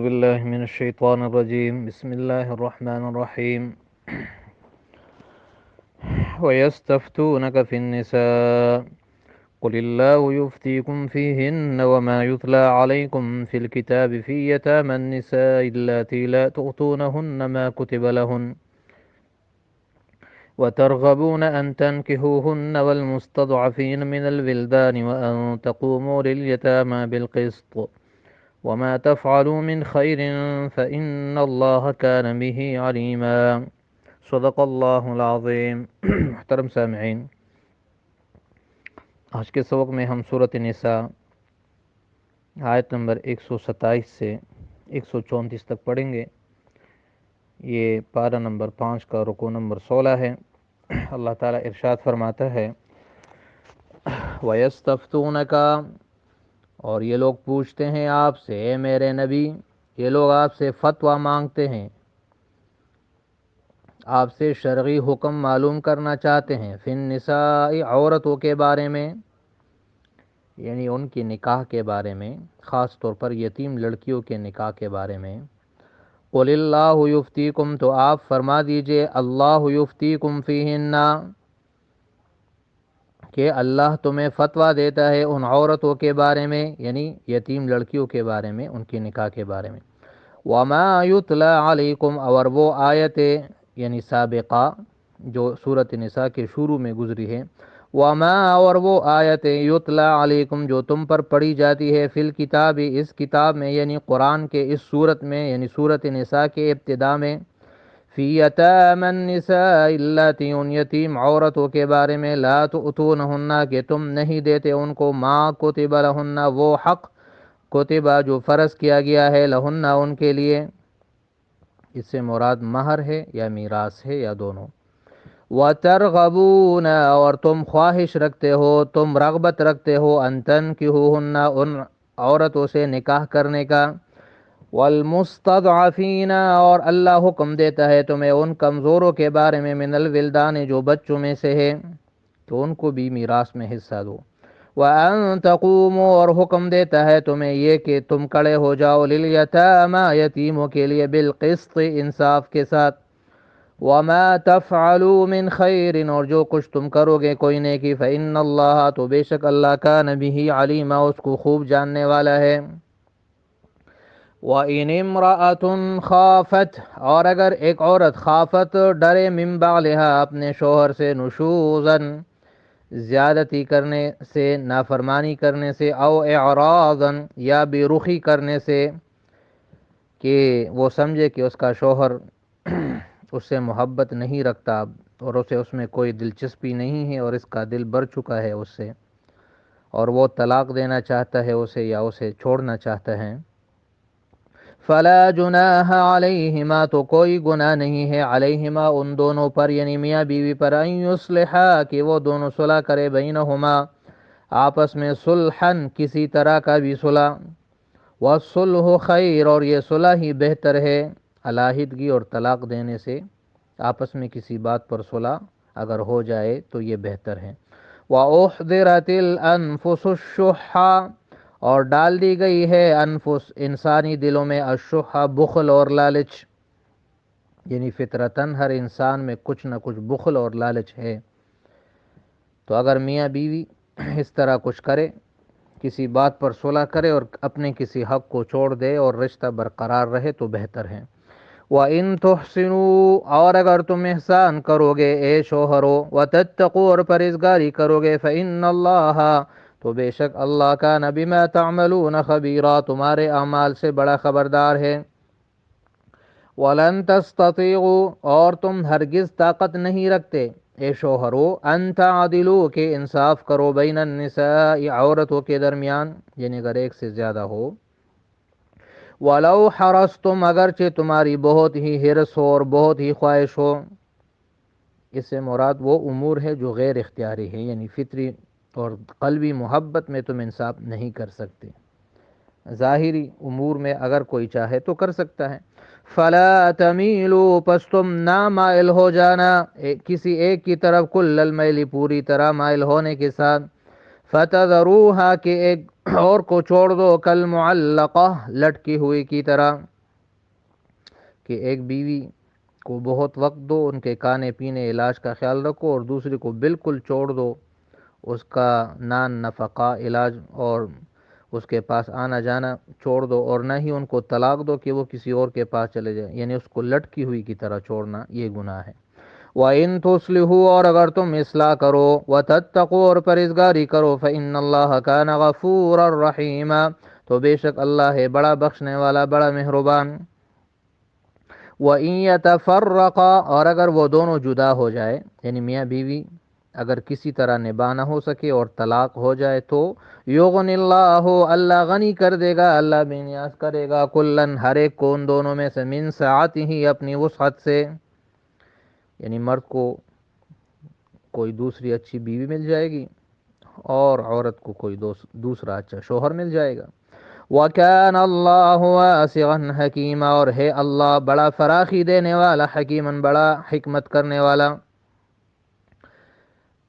بالله من الشيطان الرجيم بسم الله الرحمن الرحيم ويستفتونك في النساء قل الله يفتيكم فيهن وما يتلى عليكم في الكتاب في يتامى النساء اللاتي لا تؤتونهن ما كتب لهن وترغبون أن تنكحوهن والمستضعفين من الولدان وأن تقوموا لليتامى بالقسط وما تفعلوا من خير فإن الله كان به عليما صدق اللہ العظیم۔ محترم سامعین، آج کے سبق میں ہم سورۃ نساء آیت نمبر 127 سے 134 تک پڑھیں گے۔ یہ پارہ نمبر 5 کا رکوع نمبر 16 ہے۔ اللہ تعالیٰ ارشاد فرماتا ہے وَيَسْتَفْتُونَكَ، اور یہ لوگ پوچھتے ہیں آپ سے، اے میرے نبی، یہ لوگ آپ سے فتویٰ مانگتے ہیں، آپ سے شرعی حکم معلوم کرنا چاہتے ہیں، فی النساء، عورتوں کے بارے میں، یعنی ان کی نکاح کے بارے میں، خاص طور پر یتیم لڑکیوں کے نکاح کے بارے میں۔ قل اللہ یفتیکم، تو آپ فرما دیجئے اللہ یفتیکم فیہن، کہ اللہ تمہیں فتویٰ دیتا ہے ان عورتوں کے بارے میں، یعنی یتیم لڑکیوں کے بارے میں، ان کی نکاح کے بارے میں۔ وما یتلی علیکم، اور وہ آیتیں یعنی سابقہ جو سورۃ نساء کے شروع میں گزری ہے، وما، اور وہ آیتیں یتلی علیکم جو تم پر پڑھی جاتی ہے، فی الکتاب، اس کتاب میں، یعنی قرآن کے اس سورت میں، یعنی سورۃ نساء کے ابتدا میں، فی یتامی النساء اللاتی، ان یتیم عورتوں کے بارے میں، لا تؤتونہن، کہ تم نہیں دیتے ان کو، ما کتب لہن، وہ حق، کتبہ جو فرض کیا گیا ہے، لہن ان کے لیے، اس سے مراد مہر ہے یا میراث ہے یا دونوں۔ وَتَرْغَبُونَ، اور تم خواہش رکھتے ہو، تم رغبت رکھتے ہو، أَن تَنْكِحُوهُنَّ، ان عورتوں سے نکاح کرنے کا، وَالْمُسْتَضْعَفِينَ، اور اللہ حکم دیتا ہے تمہیں ان کمزوروں کے بارے میں، من الولدان، جو بچوں میں سے ہے، تو ان کو بھی میراث میں حصہ دو۔ وَأَن تَقُومُوا، اور حکم دیتا ہے تمہیں یہ کہ تم کھڑے ہو جاؤ، لِلْيَتَامَى، یتیموں کے لیے، بالقسط، انصاف کے ساتھ۔ وَمَا تَفْعَلُوا مِنْ خَيْرٍ، اور جو کچھ تم کرو گے کوئی نیکی، فَإِنَّ اللَّهَ، تو بے شک اللہ كَانَ بِهِ عَلِيمًا، اس کو خوب جاننے والا ہے۔ وَإِنِ امْرَأَةٌ خَافَتْ، اور اگر ایک عورت خافت ڈرے، مِن بَعْلِهَا، اپنے شوہر سے، نشوزاً، زیادتی کرنے سے، نافرمانی کرنے سے، او اعراضاً، یا بے رخی کرنے سے، کہ وہ سمجھے کہ اس کا شوہر اس سے محبت نہیں رکھتا اور اسے اس میں کوئی دلچسپی نہیں ہے اور اس کا دل بھر چکا ہے اس سے، اور وہ طلاق دینا چاہتا ہے اسے یا اسے چھوڑنا چاہتا ہے، فلا جناح علیہما، تو کوئی گناہ نہیں ہے، علیہما، ان دونوں پر، یعنی میاں بیوی پر، ان یصلحا، کہ وہ دونوں صلح کرے، بینہما، آپس میں، صلحاً، کسی طرح کا بھی صلح، والصلح خیر، اور یہ صلح ہی بہتر ہے، علیحدگی اور طلاق دینے سے آپس میں کسی بات پر صلح اگر ہو جائے تو یہ بہتر ہے۔ وَأُحْضِرَتِ الْأَنفُسُ الشُّحَّ، اور ڈال دی گئی ہے انفس، انسانی دلوں میں، الشح، بخل اور لالچ، یعنی فطرتاً ہر انسان میں کچھ نہ کچھ بخل اور لالچ ہے، تو اگر میاں بیوی اس طرح کچھ کرے، کسی بات پر صلح کرے اور اپنے کسی حق کو چھوڑ دے اور رشتہ برقرار رہے تو بہتر ہے۔ وَإِن تُحْسِنُوا، اور اگر تم احسان کرو گے اے شوہرو، وَتَتَّقُوا، اور پرہیزگاری کرو گے، فَإِنَّ اللَّهَ، تو بے شک اللہ كَانَ بِمَا تَعْمَلُونَ خَبِيرًا، تمہارے اعمال سے بڑا خبردار ہے۔ وَلَن تَسْتَطِيعُوا، اور تم ہرگز طاقت نہیں رکھتے اے شوہرو، ان تعدلوا، کہ انصاف کرو، بین النساء، عورتوں کے درمیان، یعنی اگر ایک سے زیادہ ہو، وَلَوْ حَرَصْتُمْ، اگرچہ تمہاری بہت ہی حرص ہو اور بہت ہی خواہش ہو، اس سے مراد وہ امور ہے جو غیر اختیاری ہے، یعنی فطری اور قلبی محبت میں تم انصاف نہیں کر سکتے، ظاہری امور میں اگر کوئی چاہے تو کر سکتا ہے۔ فَلَا تَمِيلُوا، پس تم نہ مائل ہو جانا کسی ایک کی طرف، کل المیل، پوری طرح مائل ہونے کے ساتھ، فَتَذَرُوهَا، کہ ایک اور کو چھوڑ دو، کالمعلقہ، لٹکی ہوئی کی طرح، کہ ایک بیوی کو بہت وقت دو، ان کے کھانے پینے علاج کا خیال رکھو، اور دوسری کو بالکل چھوڑ دو، اس کا نان نفقہ علاج اور اس کے پاس آنا جانا چھوڑ دو، اور نہ ہی ان کو طلاق دو کہ وہ کسی اور کے پاس چلے جائیں، یعنی اس کو لٹکی ہوئی کی طرح چھوڑنا یہ گناہ ہے۔ وَإِن تُصْلِحُوا، اور اگر تم اصلاح کرو، وَتَتَّقُوا، اور پرہیزگاری کرو، فَإِنَّ اللَّهَ كَانَ غَفُورًا رَحِيمًا، تو بے شک اللہ ہے بڑا بخشنے والا، بڑا مہربان۔ وَإِن يَتَفَرَّقَا، اور اگر وہ دونوں جدا ہو جائے، یعنی میاں بیوی اگر کسی طرح نباہ نہ ہو سکے اور طلاق ہو جائے، تو یغنی اللہ، اللہ غنی کر دے گا، اللہ بے نیاز کرے گا، کلن، ہر ایک کو ان دونوں میں سے، من سعتہ، اپنی وسعت سے، یعنی مرد کو کوئی دوسری اچھی بیوی مل جائے گی اور عورت کو کوئی دوسرا اچھا شوہر مل جائے گا۔ وَكَانَ اللَّهُ وَاسِعًا حَكِيمًا، اور ہے اللہ بڑا فراخی دینے والا، حکیماً بڑا حکمت کرنے والا۔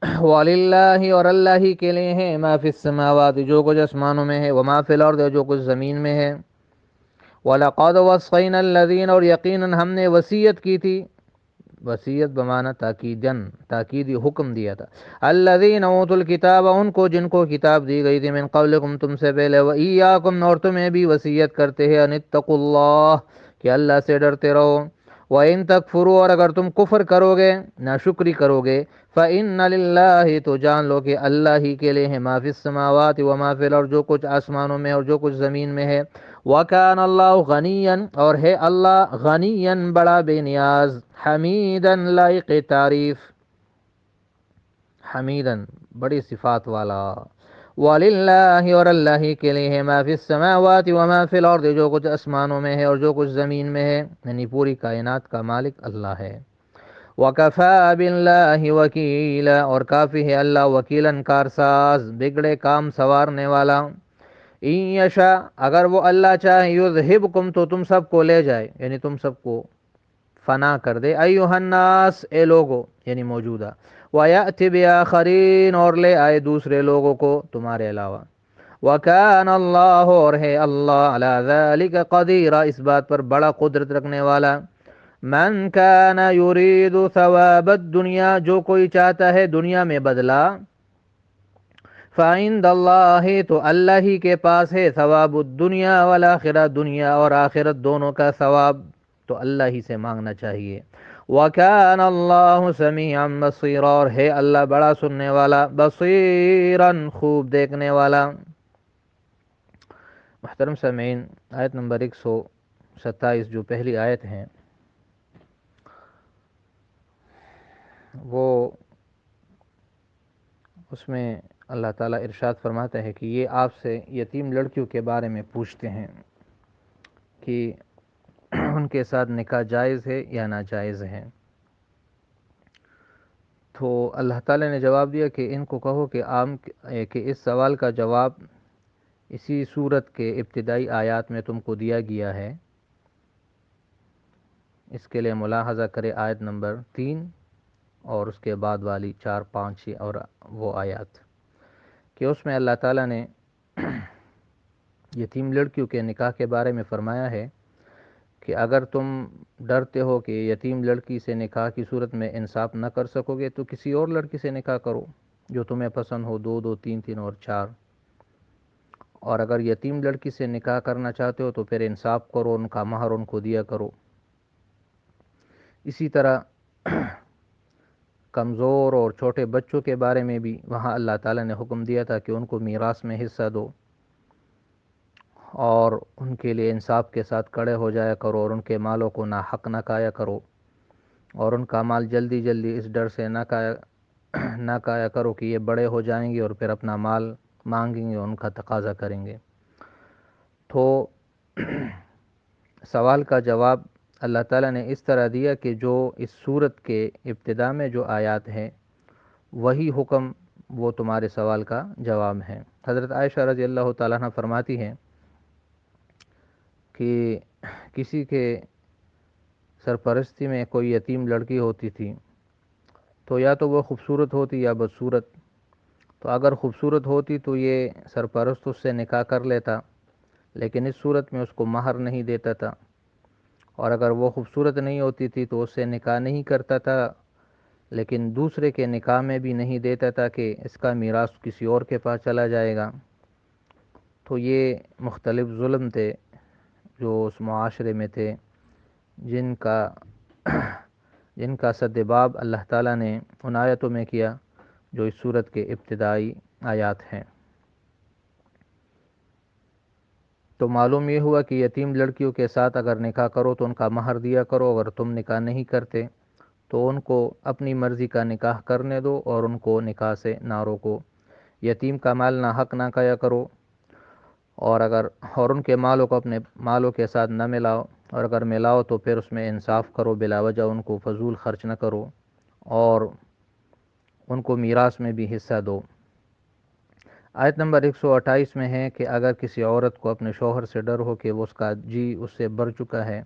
وَلِلَّهِ، اور اللہ ہی کے لیے ہے، ما فی السماوات، جو کچھ آسمانوں میں ہے، وما فی الارض، جو کچھ زمین میں ہے۔ وَلَقَدْ وَصَّيْنَا الَّذِينَ، اور یقیناً ہم نے وصیت کی تھی، وصیت بمعنی تاکیدی حکم دیا تھا، الذین اوتوا الکتاب، ان کو جن کو کتاب دی گئی تھی، من قبلکم، تم سے پہلے، وایاکم، اور تمہیں بھی وصیت کرتے ہیں، ان اتقوا اللہ، کہ اللہ سے ڈرتے رہو، وَإِن تَكْفُرُوا، اور اگر تم کفر کرو گے، ناشکری کرو گے، فَإِنَّ لِلَّهِ، تو جان لو کہ اللہ ہی کے لیے ہے، ما فی السماوات وما فی الارض، جو کچھ آسمانوں میں اور جو کچھ زمین میں ہے، وَكَانَ اللَّهُ غَنِيًّا، اور ہے اللہ غنیًّا بڑا بے نیاز، حمیدًا لائق تعریف، حمیدًا بڑی صفات والا، وَلِلَّهِ، اور اللہ ہی کے لیے ہے، ما فی السماوات وما فی الارض، جو کچھ آسمانوں میں ہے اور جو کچھ زمین میں ہے، یعنی پوری کائنات کا مالک اللہ ہے۔ وَكَفَى بِاللَّهِ وَكِيلًا، اور کافی ہے اللہ وکیلاً کارساز، بگڑے کام سنوارنے والا۔ إِن يَشَاء، اگر وہ اللہ چاہے، یذہبکم، تو تم سب کو لے جائے، یعنی تم سب کو فنا کر دے، ایھا الناس، اے لوگو، یعنی موجودہ، وَيَأْتِ بِآخَرِينَ، اور لے آئے دوسرے لوگوں کو تمہارے علاوہ، وَكَانَ اللَّهُ، اور ہے اللہ، عَلَى ذَلِكَ قَدِيرًا، اس بات پر بڑا قدرت رکھنے والا۔ من كان يريد ثواب الدنیا، جو کوئی چاہتا ہے دنیا میں بدلہ، فعند اللہ، تو اللہ ہی کے پاس ہے، ثواب الدنیا والآخرہ، دنیا اور آخرت دونوں کا ثواب تو اللہ ہی سے مانگنا چاہیے۔ وَكَانَ اللَّهُ سَمِيعًا بَصِيرًا، اور ہے اللہ بڑا سننے والا، بصیراً خوب دیکھنے والا۔ محترم سامعین، آیت نمبر 127 جو پہلی آیت ہے، وہ اس میں اللہ تعالیٰ ارشاد فرماتا ہے کہ یہ آپ سے یتیم لڑکیوں کے بارے میں پوچھتے ہیں کہ ان کے ساتھ نکاح جائز ہے یا ناجائز ہے، تو اللہ تعالیٰ نے جواب دیا کہ ان کو کہو کہ اس سوال کا جواب اسی سورت کے ابتدائی آیات میں تم کو دیا گیا ہے، اس کے لیے ملاحظہ کرے آیت نمبر 3 اور اس کے بعد والی 4، 5، 6 اور وہ آیات، کہ اس میں اللہ تعالیٰ نے یتیم لڑکیوں کے نکاح کے بارے میں فرمایا ہے کہ اگر تم ڈرتے ہو کہ یتیم لڑکی سے نکاح کی صورت میں انصاف نہ کر سکو گے تو کسی اور لڑکی سے نکاح کرو جو تمہیں پسند ہو، 2 2، 3 3 اور 4، اور اگر یتیم لڑکی سے نکاح کرنا چاہتے ہو تو پھر انصاف کرو، ان کا مہر ان کو دیا کرو۔ اسی طرح کمزور اور چھوٹے بچوں کے بارے میں بھی وہاں اللہ تعالیٰ نے حکم دیا تھا کہ ان کو میراث میں حصہ دو اور ان کے لیے انصاف کے ساتھ کھڑے ہو جایا کرو، اور ان کے مالوں کو ناحق نہ کھایا کرو، اور ان کا مال جلدی جلدی اس ڈر سے نہ کھایا کرو کہ یہ بڑے ہو جائیں گے اور پھر اپنا مال مانگیں گے، ان کا تقاضا کریں گے۔ تو سوال کا جواب اللہ تعالیٰ نے اس طرح دیا کہ جو اس سورت کے ابتدا میں جو آیات ہیں وہی حکم وہ تمہارے سوال کا جواب ہے۔ حضرت عائشہ رضی اللہ تعالیٰ عنہ فرماتی ہیں کہ کسی کے سرپرستی میں کوئی یتیم لڑکی ہوتی تھی تو یا تو وہ خوبصورت ہوتی یا بدصورت، تو اگر خوبصورت ہوتی تو یہ سرپرست اس سے نکاح کر لیتا، لیکن اس صورت میں اس کو مہر نہیں دیتا تھا، اور اگر وہ خوبصورت نہیں ہوتی تھی تو اس سے نکاح نہیں کرتا تھا، لیکن دوسرے کے نکاح میں بھی نہیں دیتا تھا کہ اس کا میراث کسی اور کے پاس چلا جائے گا۔ تو یہ مختلف ظلم تھے جو اس معاشرے میں تھے، جن کا جن کا سدباب اللہ تعالیٰ نے ان آیتوں میں کیا جو اس صورت کے ابتدائی آیات ہیں۔ تو معلوم یہ ہوا کہ یتیم لڑکیوں کے ساتھ اگر نکاح کرو تو ان کا مہر دیا کرو، اگر تم نکاح نہیں کرتے تو ان کو اپنی مرضی کا نکاح کرنے دو اور ان کو نکاح سے نہ روکو۔ یتیم کا مال نہ حق نہ کھایا کرو، اور ان کے مالوں کو اپنے مالوں کے ساتھ نہ ملاؤ، اور اگر ملاؤ تو پھر اس میں انصاف کرو، بلا وجہ ان کو فضول خرچ نہ کرو، اور ان کو میراث میں بھی حصہ دو۔ آیت نمبر 128 میں ہے کہ اگر کسی عورت کو اپنے شوہر سے ڈر ہو کہ وہ اس کا جی اس سے بڑھ چکا ہے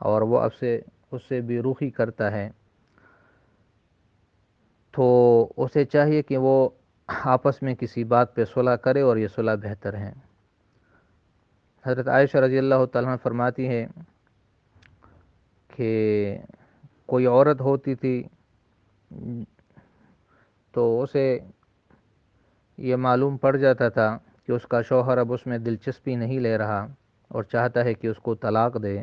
اور وہ اب سے اس سے بے رخی کرتا ہے، تو اسے چاہیے کہ وہ آپس میں کسی بات پہ صلح کرے، اور یہ صلح بہتر ہے۔ حضرت عائشہ رضی اللہ تعالیٰ عنہ فرماتی ہے کہ کوئی عورت ہوتی تھی تو اسے یہ معلوم پڑ جاتا تھا کہ اس کا شوہر اب اس میں دلچسپی نہیں لے رہا اور چاہتا ہے کہ اس کو طلاق دے،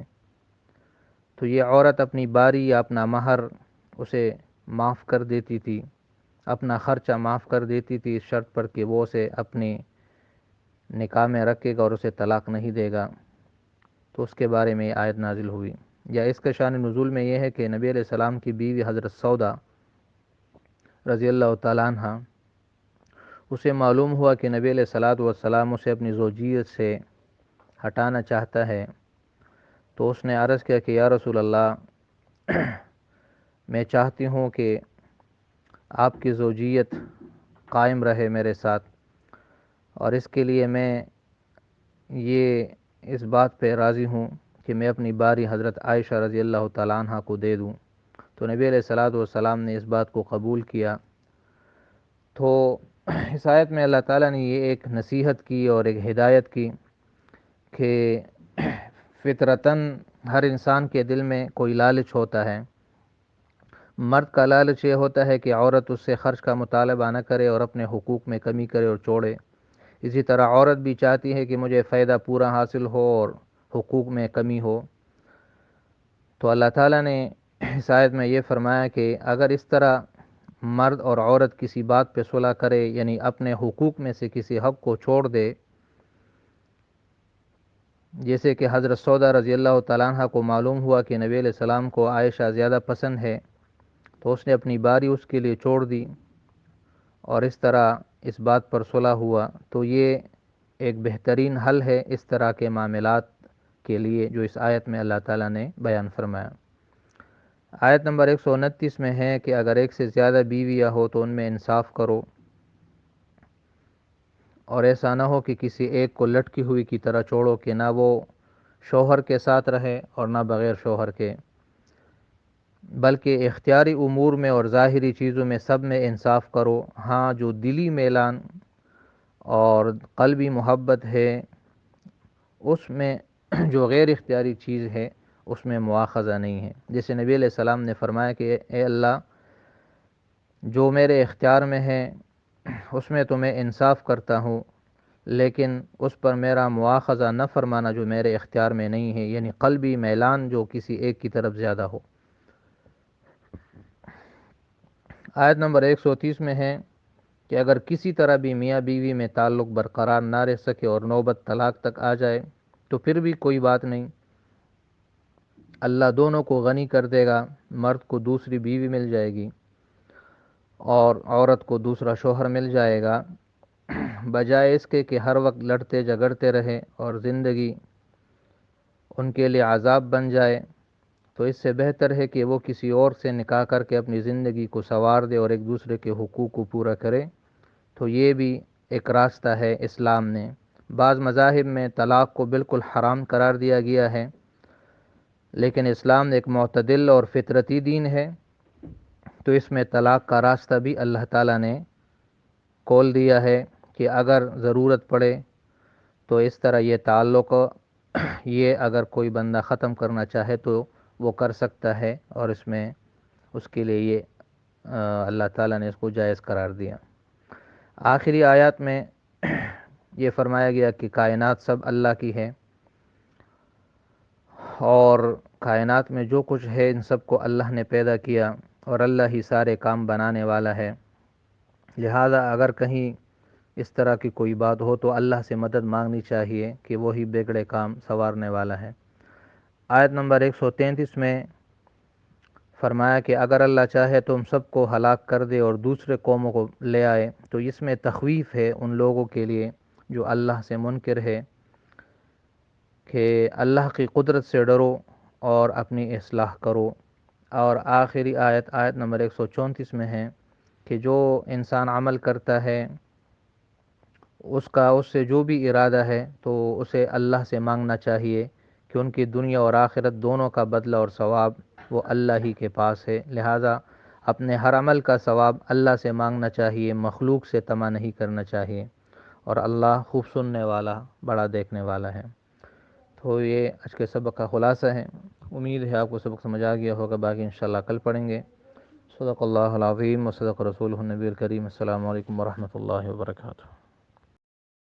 تو یہ عورت اپنی باری یا اپنا مہر اسے معاف کر دیتی تھی، اپنا خرچہ معاف کر دیتی تھی، اس شرط پر کہ وہ اسے اپنی نکاح میں رکھے گا اور اسے طلاق نہیں دے گا۔ تو اس کے بارے میں یہ آیت نازل ہوئی۔ یا اس کے شان نزول میں یہ ہے کہ نبی علیہ السلام کی بیوی حضرت سودا رضی اللہ تعالیٰ عنہ، اسے معلوم ہوا کہ نبی علیہ السلام اسے اپنی زوجیت سے ہٹانا چاہتا ہے، تو اس نے عرض کیا کہ یا رسول اللہ، میں چاہتی ہوں کہ آپ کی زوجیت قائم رہے میرے ساتھ، اور اس کے لیے میں یہ اس بات پہ راضی ہوں کہ میں اپنی باری حضرت عائشہ رضی اللہ تعالیٰ عنہ کو دے دوں۔ تو نبی علیہ السلام نے اس بات کو قبول کیا۔ تو اس آیت میں اللہ تعالیٰ نے یہ ایک نصیحت کی اور ایک ہدایت کی کہ فطرتاً ہر انسان کے دل میں کوئی لالچ ہوتا ہے۔ مرد کا لالچ یہ ہوتا ہے کہ عورت اس سے خرچ کا مطالبہ نہ کرے اور اپنے حقوق میں کمی کرے اور چھوڑے۔ اسی طرح عورت بھی چاہتی ہے کہ مجھے فائدہ پورا حاصل ہو اور حقوق میں کمی ہو۔ تو اللہ تعالیٰ نے اس آیت میں یہ فرمایا کہ اگر اس طرح مرد اور عورت کسی بات پہ صلح کرے، یعنی اپنے حقوق میں سے کسی حق کو چھوڑ دے، جیسے کہ حضرت سودا رضی اللہ تعالیٰ عنہ کو معلوم ہوا کہ نبی علیہ السلام کو عائشہ زیادہ پسند ہے، تو اس نے اپنی باری اس کے لیے چھوڑ دی، اور اس طرح اس بات پر صلح ہوا۔ تو یہ ایک بہترین حل ہے اس طرح کے معاملات کے لیے جو اس آیت میں اللہ تعالیٰ نے بیان فرمایا۔ آیت نمبر 129 میں ہے کہ اگر ایک سے زیادہ بیویاں ہو تو ان میں انصاف کرو، اور ایسا نہ ہو کہ کسی ایک کو لٹکی ہوئی کی طرح چھوڑو کہ نہ وہ شوہر کے ساتھ رہے اور نہ بغیر شوہر کے، بلکہ اختیاری امور میں اور ظاہری چیزوں میں سب میں انصاف کرو۔ ہاں، جو دلی میلان اور قلبی محبت ہے اس میں جو غیر اختیاری چیز ہے اس میں مواخذہ نہیں ہے۔ جیسے نبی علیہ السلام نے فرمایا کہ اے اللہ، جو میرے اختیار میں ہے اس میں تو میں انصاف کرتا ہوں، لیکن اس پر میرا مواخذہ نہ فرمانا جو میرے اختیار میں نہیں ہے، یعنی قلبی میلان جو کسی ایک کی طرف زیادہ ہو۔ آیت نمبر 130 میں ہے کہ اگر کسی طرح بھی میاں بیوی میں تعلق برقرار نہ رہ سکے اور نوبت طلاق تک آ جائے تو پھر بھی کوئی بات نہیں، اللہ دونوں کو غنی کر دے گا، مرد کو دوسری بیوی مل جائے گی اور عورت کو دوسرا شوہر مل جائے گا، بجائے اس کے کہ ہر وقت لڑتے جھگڑتے رہے اور زندگی ان کے لیے عذاب بن جائے۔ تو اس سے بہتر ہے کہ وہ کسی اور سے نکاح کر کے اپنی زندگی کو سنوار دے اور ایک دوسرے کے حقوق کو پورا کرے۔ تو یہ بھی ایک راستہ ہے اسلام نے۔ بعض مذاہب میں طلاق کو بالکل حرام قرار دیا گیا ہے، لیکن اسلام ایک معتدل اور فطرتی دین ہے، تو اس میں طلاق کا راستہ بھی اللہ تعالیٰ نے کھول دیا ہے کہ اگر ضرورت پڑے تو اس طرح یہ تعلق یہ اگر کوئی بندہ ختم کرنا چاہے تو وہ کر سکتا ہے، اور اس میں اس کے لیے یہ اللہ تعالیٰ نے اس کو جائز قرار دیا۔ آخری آیات میں یہ فرمایا گیا کہ کائنات سب اللہ کی ہے، اور کائنات میں جو کچھ ہے ان سب کو اللہ نے پیدا کیا، اور اللہ ہی سارے کام بنانے والا ہے۔ لہذا اگر کہیں اس طرح کی کوئی بات ہو تو اللہ سے مدد مانگنی چاہیے کہ وہی بگڑے کام سنوارنے والا ہے۔ آیت نمبر 133 میں فرمایا کہ اگر اللہ چاہے تو ہم سب کو ہلاک کر دے اور دوسرے قوموں کو لے آئے، تو اس میں تخویف ہے ان لوگوں کے لیے جو اللہ سے منکر ہے، کہ اللہ کی قدرت سے ڈرو اور اپنی اصلاح کرو۔ اور آخری آیت نمبر 134 میں ہے کہ جو انسان عمل کرتا ہے اس سے جو بھی ارادہ ہے تو اسے اللہ سے مانگنا چاہیے، کہ ان کی دنیا اور آخرت دونوں کا بدلہ اور ثواب وہ اللہ ہی کے پاس ہے۔ لہذا اپنے ہر عمل کا ثواب اللہ سے مانگنا چاہیے، مخلوق سے طمع نہیں کرنا چاہیے، اور اللہ خوب سننے والا، بڑا دیکھنے والا ہے۔ تو یہ آج کے سبق کا خلاصہ ہے۔ امید ہے آپ کو سبق سمجھ آ گیا ہوگا، باقی انشاءاللہ کل پڑھیں گے۔ صدق اللہ العظیم و صدق رسولہ النبی الکریم۔ السلام علیکم ورحمۃ اللہ وبرکاتہ۔